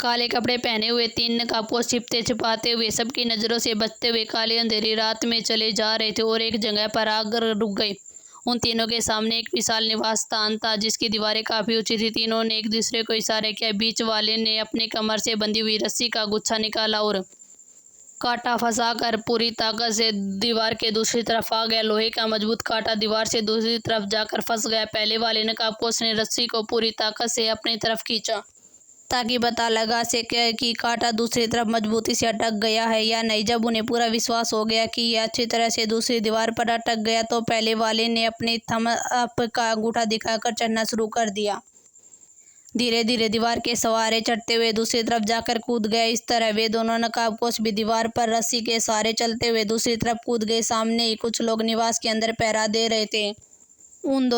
काले कपड़े पहने हुए तीन नकाबपोश छिपते छिपाते हुए सबकी नज़रों से बचते हुए काली अंधेरी रात में चले जा रहे थे और एक जगह पर आकर रुक गए। उन तीनों के सामने एक विशाल निवास स्थान था जिसकी दीवारें काफ़ी ऊंची थी। तीनों ने एक दूसरे को इशारा किया। बीच वाले ने अपने कमर से बंधी हुई रस्सी का गुच्छा निकाला और कांटा फंसाकर पूरी ताकत से दीवार के दूसरी तरफ आ गया। लोहे का मजबूत कांटा दीवार से दूसरी तरफ जाकर फंस गया। पहले वाले नकाबपोश ने रस्सी को पूरी ताकत से अपनी तरफ खींचा ताकि पता लगा सके कि कांटा दूसरी तरफ मजबूती से अटक गया है या नहीं। जब उन्हें पूरा विश्वास हो गया कि यह अच्छी तरह से दूसरी दीवार पर अटक गया तो पहले वाले ने अपने थंब अप का अंगूठा दिखाकर चढ़ना शुरू कर दिया। धीरे धीरे दीवार के सहारे चढ़ते हुए दूसरी तरफ जाकर कूद गए। इस तरह वे दोनों नकाबपोश भी दीवार पर रस्सी के सहारे चलते हुए दूसरी तरफ कूद गए। सामने ही कुछ लोग निवास के अंदर पहरा दे रहे थे। उन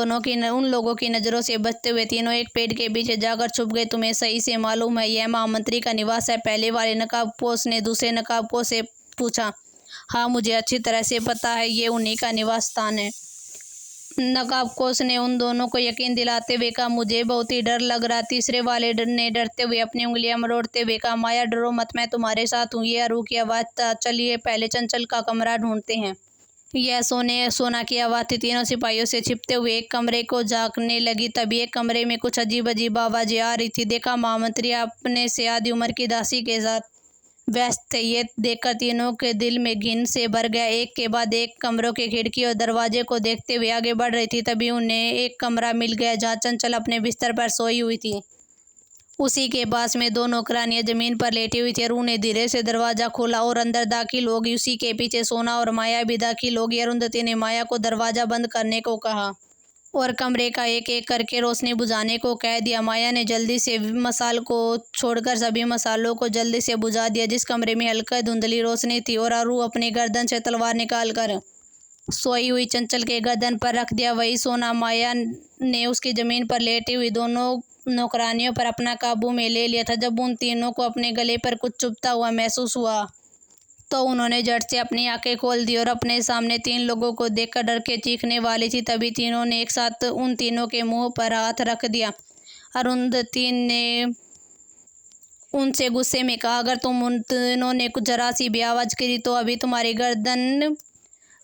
लोगों की नज़रों से बचते हुए तीनों एक पेड़ के पीछे जाकर छुप गए। तुम्हें सही से मालूम है यह महामंत्री का निवास है? पहले वाले नकाबपोश ने दूसरे नकाबपोश से पूछा। हाँ, मुझे अच्छी तरह से पता है, ये उन्हीं का निवास स्थान है। नकाबपोश ने उन दोनों को यकीन दिलाते हुए कहा। मुझे बहुत ही डर लग रहा। तीसरे वाले ने डरते हुए अपनी उंगलियां मरोड़ते हुए कहा। माया, डरो मत, मैं तुम्हारे साथ हूँ। ये अरू की आवाज़ था। चलिए पहले चंचल का कमरा ढूंढते हैं। यह सोना की आवाज़ थी। तीनों सिपाहियों से छिपते हुए एक कमरे को झांकने लगी। तभी एक कमरे में कुछ अजीब अजीब आवाज़ें आ रही थी। देखा, महामंत्री अपने से आधी उम्र की दासी के साथ व्यस्त थे। ये देखकर तीनों के दिल में घिन से भर गया। एक के बाद एक कमरों के खिड़की और दरवाजे को देखते हुए आगे बढ़ रही थी। तभी उन्हें एक कमरा मिल गया जहाँ चंचल अपने बिस्तर पर सोई हुई थी। उसी के पास में दो नौकरानियां जमीन पर लेटी हुई थी। अरू ने धीरे से दरवाज़ा खोला और अंदर दाखिल हो गई। उसी के पीछे सोना और माया भी दाखिल हो गई। अरुंधति ने माया को दरवाज़ा बंद करने को कहा और कमरे का एक एक करके रोशनी बुझाने को कह दिया। माया ने जल्दी से मसाल को छोड़कर सभी मसालों को जल्दी से बुझा दिया। जिस कमरे में हल्का धुंधली रोशनी थी और अरू अपनी गर्दन से तलवार निकालकर सोई हुई चंचल के गर्दन पर रख दिया, वही सोना माया ने उसकी ज़मीन पर लेटी हुई दोनों नौकरानियों पर अपना काबू में ले लिया था। जब उन तीनों को अपने गले पर कुछ चुभता हुआ महसूस हुआ तो उन्होंने झट से अपनी आंखें खोल दी और अपने सामने तीन लोगों को देखकर डर के चीखने वाली थी। तभी तीनों ने एक साथ उन तीनों के मुंह पर हाथ रख दिया। अरुंधति ने उनसे गुस्से में कहा, अगर तुम उन तीनों ने कुछ जरा सी भी आवाज़ करी तो अभी तुम्हारी गर्दन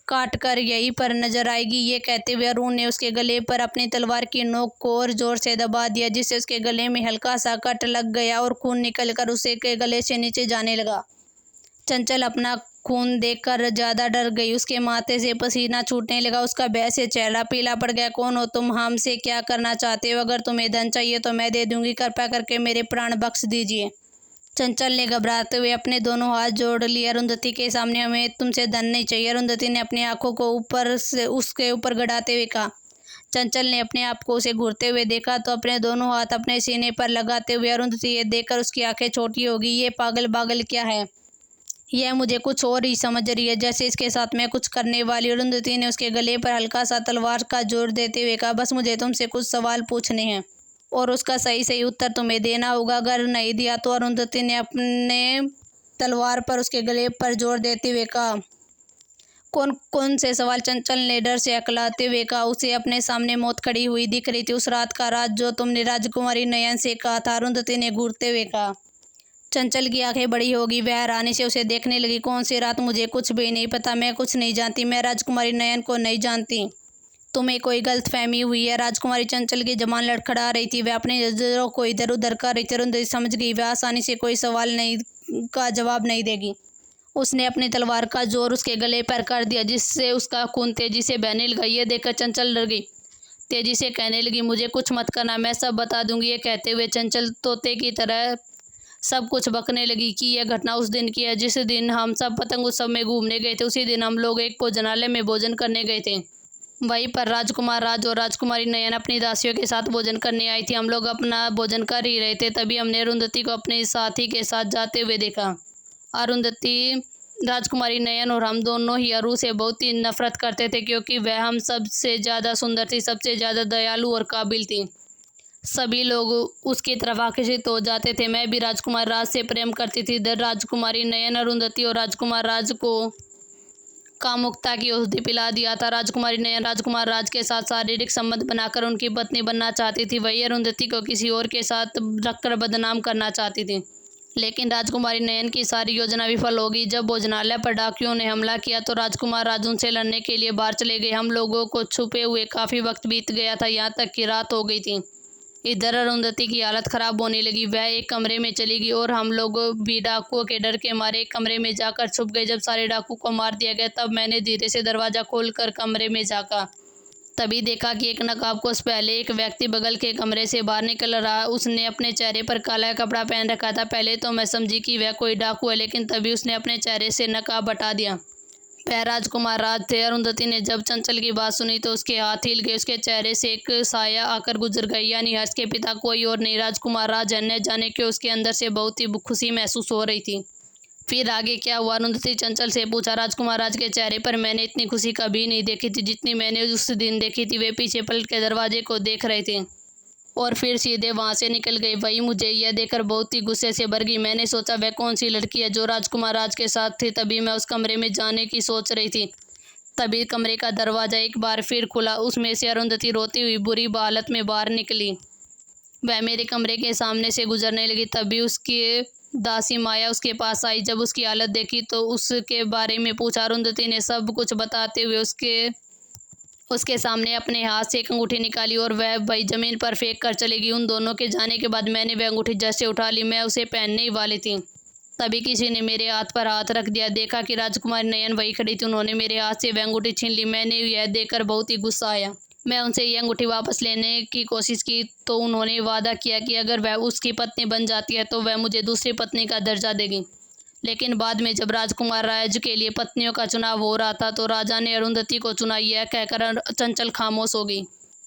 काट कर यहीं पर नजर आएगी। ये कहते हुए अरुण ने उसके गले पर अपनी तलवार की नोक को और जोर से दबा दिया, जिससे उसके गले में हल्का सा कट लग गया और खून निकलकर उसे के गले से नीचे जाने लगा। चंचल अपना खून देखकर ज़्यादा डर गई। उसके माथे से पसीना छूटने लगा। उसका भय से चेहरा पीला पड़ गया। कौन हो तुम? हमसे क्या करना चाहते हो? अगर तुम्हें धन चाहिए तो मैं दे दूंगी। कृपया करके मेरे प्राण बख्श दीजिए। चंचल ने घबराते हुए अपने दोनों हाथ जोड़ लिए। अरुंधति के सामने हमें तुमसे धन नहीं चाहिए। अरुंधति ने अपनी आंखों को ऊपर से उसके ऊपर गड़ाते हुए कहा। चंचल ने अपने आप को उसे घूरते हुए देखा तो अपने दोनों हाथ अपने सीने पर लगाते हुए अरुंधति ये देखकर उसकी आंखें छोटी हो गई। ये पागल क्या है? यह मुझे कुछ और ही समझ रही है, जैसे इसके साथ मैं कुछ करने वाली। अरुंधति ने उसके गले पर हल्का सा तलवार का जोर देते हुए कहा, बस मुझे तुमसे कुछ सवाल पूछने हैं और उसका सही उत्तर तुम्हें देना होगा। अगर नहीं दिया तो अरुंधति ने अपने तलवार पर उसके गले पर जोर देते हुए कहा। कौन से सवाल? चंचल ने डर से अकलाते हुए कहा। उसे अपने सामने मौत खड़ी हुई दिख रही थी। उस रात का राज जो तुमने राजकुमारी नयन से कहा था, अरुंधति ने घूरते हुए कहा। चंचल की आंखें बड़ी होगी। वह हैरानी से उसे देखने लगी। कौन सी रात? मुझे कुछ भी नहीं पता। मैं कुछ नहीं जानती। मैं राजकुमारी नयन को नहीं जानती। तुम्हें कोई गलतफहमी हुई है। राजकुमारी चंचल की जबान लड़खड़ा रही थी। वह अपनी नजरों को इधर उधर कर रही थी। अरुंधति समझ गई वह आसानी से कोई सवाल का जवाब नहीं देगी। उसने अपनी तलवार का जोर उसके गले पर कर दिया, जिससे उसका खून तेजी से बहने लगा। ये देखकर चंचल डर गई। तेजी से कहने लगी, मुझे कुछ मत करना, मैं सब बता दूंगी। ये कहते हुए चंचल तोते की तरह सब कुछ बकने लगी कि यह घटना उस दिन की है जिस दिन हम सब पतंग उत्सव में घूमने गए थे। उसी दिन हम लोग एक भोजनालय में भोजन करने गए थे। वहीं पर राजकुमार राज और राजकुमारी नयन अपनी दासियों के साथ भोजन करने आई थी। हम लोग अपना भोजन कर ही रहे थे, तभी हमने अरुंधति को अपने साथी के साथ जाते हुए देखा। अरुंधति, राजकुमारी नयन और हम दोनों ही अरू से बहुत ही नफरत करते थे, क्योंकि वह हम सबसे ज़्यादा सुंदर थी, सबसे ज़्यादा दयालु और काबिल थी। सभी लोग उसकी तरफ आकर्षित हो जाते थे। मैं भी राजकुमार राज से प्रेम करती थी। इधर राजकुमारी नयन अरुंधति और राजकुमार राज को कामुकता की औषधि पिला दिया था। राजकुमारी नयन राजकुमार राज के साथ शारीरिक संबंध बनाकर उनकी पत्नी बनना चाहती थी। वही अरुंधति को किसी और के साथ रखकर बदनाम करना चाहती थी। लेकिन राजकुमारी नयन की सारी योजना विफल होगी। जब भोजनालय पर डाकुओं ने हमला किया तो राजकुमार राज उनसे लड़ने के लिए बाहर चले गए। हम लोगों को छुपे हुए काफ़ी वक्त बीत गया था, यहाँ तक कि रात हो गई थी। इधर अरुंधति की हालत ख़राब होने लगी। वह एक कमरे में चली गई और हम लोग भी डाकुओं के डर के मारे एक कमरे में जाकर छुप गए। जब सारे डाकू को मार दिया गया तब मैंने धीरे से दरवाज़ा खोलकर कमरे में झाँका। तभी देखा कि एक नकाबपोश पहले एक व्यक्ति बगल के कमरे से बाहर निकल रहा। उसने अपने चेहरे पर काला कपड़ा पहन रखा था। पहले तो मैं समझी कि वह कोई डाकू है, लेकिन तभी उसने अपने चेहरे से नकाब हटा दिया। वह राजकुमार राज थे। अरुंधति ने जब चंचल की बात सुनी तो उसके हाथ हिल गए। उसके चेहरे से एक साया आकर गुजर गई। यानी हर्ष के पिता कोई और नहीं, राजकुमार राज है। न जाने क्यों उसके अंदर से बहुत ही खुशी महसूस हो रही थी। फिर आगे क्या हुआ? अरुंधति चंचल से पूछा। राजकुमार राज के चेहरे पर मैंने इतनी खुशी कभी नहीं देखी थी जितनी मैंने उस दिन देखी थी। वे पीछे पलट के दरवाजे को देख रहे थे और फिर सीधे वहां से निकल गई। वही मुझे यह देखकर बहुत ही गुस्से से भर गई। मैंने सोचा वह कौन सी लड़की है जो राजकुमार राज के साथ थी। तभी मैं उस कमरे में जाने की सोच रही थी, तभी कमरे का दरवाज़ा एक बार फिर खुला। उसमें से अरुंधति रोती हुई बुरी हालत में बाहर निकली। वह मेरे कमरे के सामने से गुजरने लगी। तभी उसकी दासी माया उसके पास आई। जब उसकी हालत देखी तो उसके बारे में पूछा। अरुंधति ने सब कुछ बताते हुए उसके सामने अपने हाथ से एक अंगूठी निकाली और वह वही जमीन पर फेंक कर चली गई। उन दोनों के जाने के बाद मैंने वह अंगूठी जस्ट से उठा ली। मैं उसे पहनने ही वाली थी, तभी किसी ने मेरे हाथ पर हाथ रख दिया। देखा कि राजकुमारी नयन वही खड़ी थी। उन्होंने मेरे हाथ से वह अंगूठी छीन ली। मैंने यह देखकर बहुत ही गुस्सा आया। मैं उनसे यह अंगूठी वापस लेने की कोशिश की तो उन्होंने वादा किया कि अगर वह उसकी पत्नी बन जाती है तो वह मुझे दूसरी पत्नी का दर्जा देगी। लेकिन बाद में जब राजकुमार राज के लिए पत्नियों का चुनाव हो रहा था तो राजा ने अरुंधति को चुना। यह कहकर चंचल खामोश हो गई।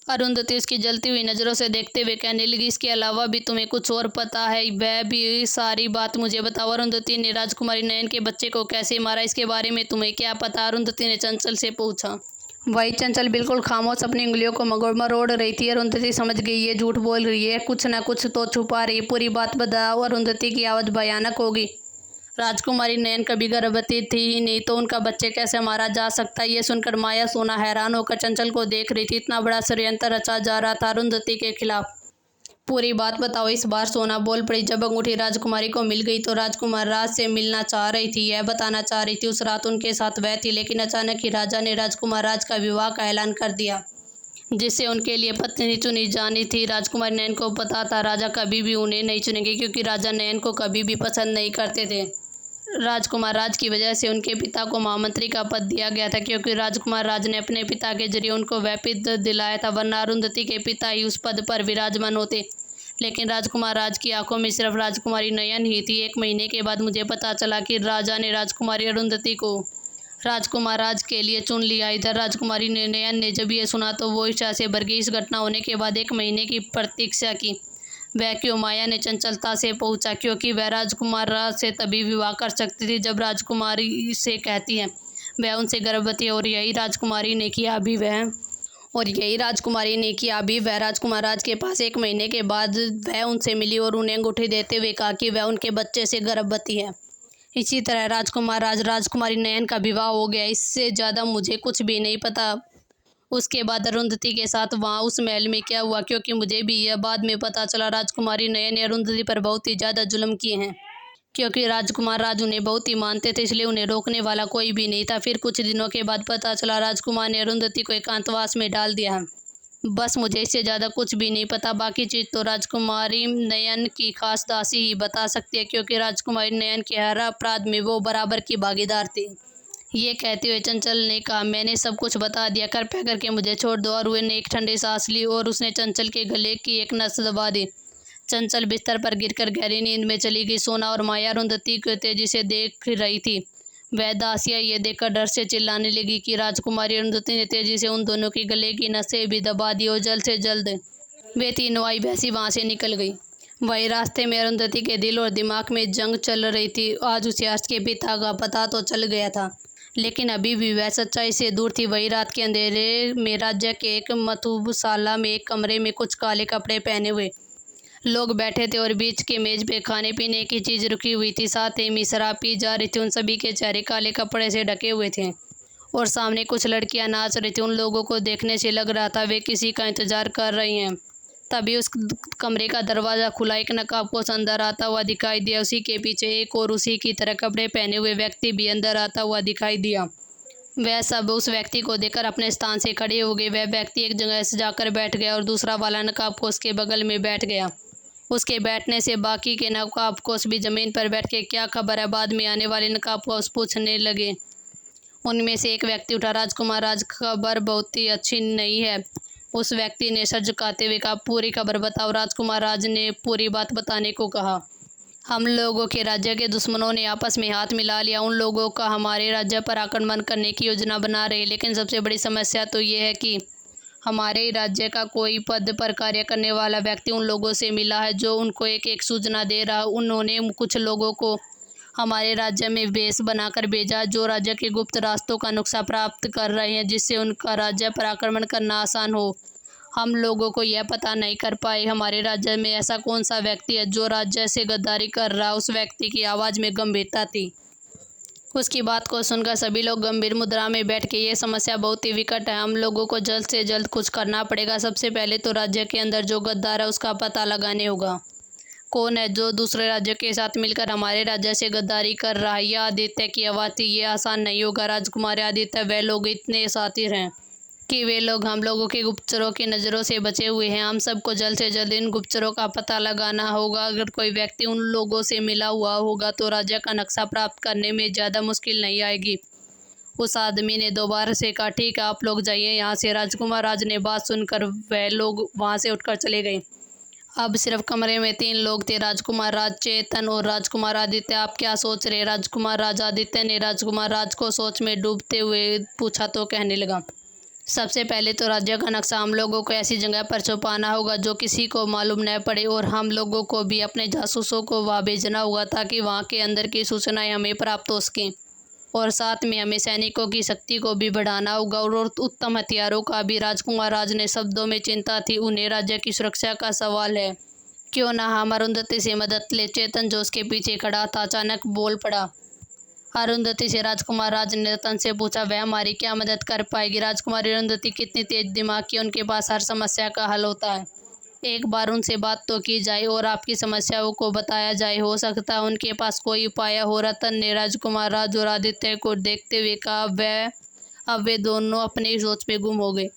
अरुंधति उसकी जलती हुई नज़रों से देखते हुए कहने लगी, इसके अलावा भी तुम्हें कुछ और पता है? वह भी सारी बात मुझे बताओ। अरुंधति ने राजकुमारी नयन के बच्चे को कैसे मारा, इसके बारे में तुम्हें क्या पता? अरुंधति ने चंचल से पूछा। वही चंचल बिल्कुल खामोश अपनी उंगलियों को मरोड़ रही थी। अरुंधति समझ गई ये झूठ बोल रही है, कुछ न कुछ तो छुपा रही। पूरी बात बताओ। अरुंधति की आवाज़ भयानक होगी। राजकुमारी नयन कभी गर्भवती थी ही नहीं तो उनका बच्चे कैसे मारा जा सकता? ये सुनकर माया सोना हैरान होकर चंचल को देख रही थी। इतना बड़ा षड्यंत्र रचा जा रहा था अरुंधति के खिलाफ। पूरी बात बताओ। इस बार सोना बोल पड़ी। जब अंगूठी राजकुमारी को मिल गई तो राजकुमार राज से मिलना चाह रही थी, यह बताना चाह रही थी। उस रात उनके साथ वह थी, लेकिन अचानक ही राजा ने राजकुमार राज का विवाह का ऐलान कर दिया, जिससे उनके लिए पत्नी चुनी जानी थी। राजकुमारी नयन को पता था राजा कभी भी उन्हें नहीं चुनेंगे, क्योंकि राजा नयन को कभी भी पसंद नहीं करते थे। राजकुमार राज की वजह से उनके पिता को महामंत्री का पद दिया गया था, क्योंकि राजकुमार राज ने अपने पिता के जरिए उनको वह पद दिलाया था, वरना अरुंधति के पिता ही उस पद पर विराजमान होते। लेकिन राजकुमार राज की आंखों में सिर्फ राजकुमारी नयन ही थी। 1 महीने के बाद मुझे पता चला कि राजा ने राजकुमारी अरुंधति को राजकुमार राज के लिए चुन लिया। इधर राजकुमारी नयन ने जब ये सुना तो वो ईर्ष्या से भर गई। इस घटना होने के बाद 1 महीने की प्रतीक्षा की। वह क्यों? माया ने चंचलता से पूछा। क्योंकि वह राजकुमार राज से तभी विवाह कर सकती थी जब राजकुमारी से कहती है वह उनसे गर्भवती है, और यही राजकुमारी ने किया अभी वह राजकुमार राज के पास 1 महीने के बाद वह उनसे मिली और उन्हें अंगूठी देते हुए कहा कि वह उनके बच्चे से गर्भवती है। इसी तरह राजकुमार राज राजकुमारी नयन का विवाह हो गया। इससे ज़्यादा मुझे कुछ भी नहीं पता। उसके बाद अरुंधति के साथ वहाँ उस महल में क्या हुआ, क्योंकि मुझे भी यह बाद में पता चला। राजकुमारी नयन ने अरुंधति पर बहुत ही ज़्यादा जुल्म किए हैं, क्योंकि राजकुमार राज उन्हें बहुत ही मानते थे, इसलिए उन्हें रोकने वाला कोई भी नहीं था। फिर कुछ दिनों के बाद पता चला राजकुमार ने अरुंधति को एकांतवास में डाल दिया है। बस मुझे इससे ज़्यादा कुछ भी नहीं पता। बाकी चीज़ तो राजकुमारी नयन की खास दासी ही बता सकती है, क्योंकि राजकुमारी नयन के हर अपराध में वो बराबर की भागीदार थी। ये कहते हुए चंचल ने कहा, मैंने सब कुछ बता दिया, कृपया करके मुझे छोड़ दो। और ने एक ठंडी सांस ली और उसने चंचल के गले की एक नस दबा दी। चंचल बिस्तर पर गिरकर गहरी नींद में चली गई। सोना और माया अरुंधति को तेजी से देख रही थी। वह दासियाँ ये देखकर डर से चिल्लाने लगी कि राजकुमारी अरुंधति ने तेजी से उन दोनों की गले की नसें भी दबा दी और जल्द से जल्द वे तीनों आई वैसी वहाँ से निकल गई। वही रास्ते में अरुंधति के दिल और दिमाग में जंग चल रही थी। आज उसे हर्ष के पिता का पता तो चल गया था, लेकिन अभी भी वह सच्चाई से दूर थी। वही रात के अंधेरे में राज्य के एक मधुशाला में एक कमरे में कुछ काले कपड़े पहने हुए लोग बैठे थे और बीच के मेज पे खाने पीने की चीज़ रुकी हुई थी। साथ ही शराब पी जा रही थी। उन सभी के चेहरे काले कपड़े से ढके हुए थे और सामने कुछ लड़कियां नाच रही थी। उन लोगों को देखने से लग रहा था वे किसी का इंतज़ार कर रही हैं। तभी उस कमरे का दरवाज़ा खुला। एक नकाबपोश अंदर आता हुआ दिखाई दिया। उसी के पीछे एक और उसी की तरह कपड़े पहने हुए व्यक्ति भी अंदर आता हुआ दिखाई दिया। वह सब उस व्यक्ति को देखकर अपने स्थान से खड़े हो गए। वह व्यक्ति एक जगह से जाकर बैठ गया और दूसरा वाला नकाबपोश के बगल में बैठ गया। उसके बैठने से बाकी के नकाबपोश भी ज़मीन पर बैठ के क्या खबर है बाद में आने वाले नकाबपोश पूछने लगे। उनमें से एक व्यक्ति उठा, राजकुमार राज, खबर बहुत ही अच्छी नहीं है। उस व्यक्ति ने सर झुकाते हुए कहा, पूरी खबर बताओ। राजकुमार राज ने पूरी बात बताने को कहा। हम लोगों के राज्य के दुश्मनों ने आपस में हाथ मिला लिया। उन लोगों का हमारे राज्य पर आक्रमण करने की योजना बना रहे, लेकिन सबसे बड़ी समस्या तो ये है कि हमारे राज्य का कोई पद पर कार्य करने वाला व्यक्ति उन लोगों से मिला है जो उनको एक एक सूचना दे रहा। उन्होंने कुछ लोगों को हमारे राज्य में वेश बनाकर भेजा जो राज्य के गुप्त रास्तों का नुस्खा प्राप्त कर रहे हैं, जिससे उनका राज्य पर आक्रमण करना आसान हो। हम लोगों को यह पता नहीं कर पाए हमारे राज्य में ऐसा कौन सा व्यक्ति है जो राज्य से गद्दारी कर रहा। उस व्यक्ति की आवाज़ में गंभीरता थी। उसकी बात को सुनकर सभी लोग गंभीर मुद्रा में बैठ के, ये समस्या बहुत ही विकट है। हम लोगों को जल्द से जल्द कुछ करना पड़ेगा। सबसे पहले तो राज्य के अंदर जो गद्दार है उसका पता लगाने होगा। कौन है जो दूसरे राज्य के साथ मिलकर हमारे राज्य से गद्दारी कर रहा है? यह आदित्य की आवाज़ थी। ये आसान नहीं होगा राजकुमार आदित्य। वे लोग इतने शातिर हैं कि वे लोग हम लोगों के गुप्तचरों की नज़रों से बचे हुए हैं। हम सबको जल्द से जल्द इन गुप्तचरों का पता लगाना होगा। अगर कोई व्यक्ति उन लोगों से मिला हुआ होगा तो राज्य का नक्शा प्राप्त करने में ज़्यादा मुश्किल नहीं आएगी। उस आदमी ने दोबारा से कहा, ठीक है, आप लोग जाइए यहाँ से। राजकुमार राज ने बात सुनकर वह लोग वहाँ से उठकर चले गए। अब सिर्फ कमरे में 3 लोग थे, राजकुमार राज, चेतन और राजकुमार आदित्य। आप क्या सोच रहे? राजकुमार राज आदित्य ने राजकुमार राज को सोच में डूबते हुए पूछा तो कहने लगा, सबसे पहले तो राज्य का नक्शा हम लोगों को ऐसी जगह पर छुपाना होगा जो किसी को मालूम न पड़े, और हम लोगों को भी अपने जासूसों को वहाँ भेजना होगा ताकि वहाँ के अंदर की सूचनाएं हमें प्राप्त हो सकें। और साथ में हमें सैनिकों की शक्ति को भी बढ़ाना होगा और उत्तम हथियारों का भी। राजकुमार राज ने शब्दों में चिंता थी। उन्हें राज्य की सुरक्षा का सवाल है, क्यों ना हम अरुंधति से मदद ले। चेतन जो उसके पीछे खड़ा था अचानक बोल पड़ा। अरुंधति से राजकुमार राज ने रतन से पूछा, वह हमारी क्या मदद कर पाएगी? राजकुमारी अरुंधति कितनी तेज दिमाग की, उनके पास हर समस्या का हल होता है। एक बार उनसे बात तो की जाए और आपकी समस्याओं को बताया जाए, हो सकता है उनके पास कोई उपाय हो। रतन ने राजकुमार राज और आदित्य को देखते हुए कहा। अब वे दोनों अपनी सोच में गुम हो गए।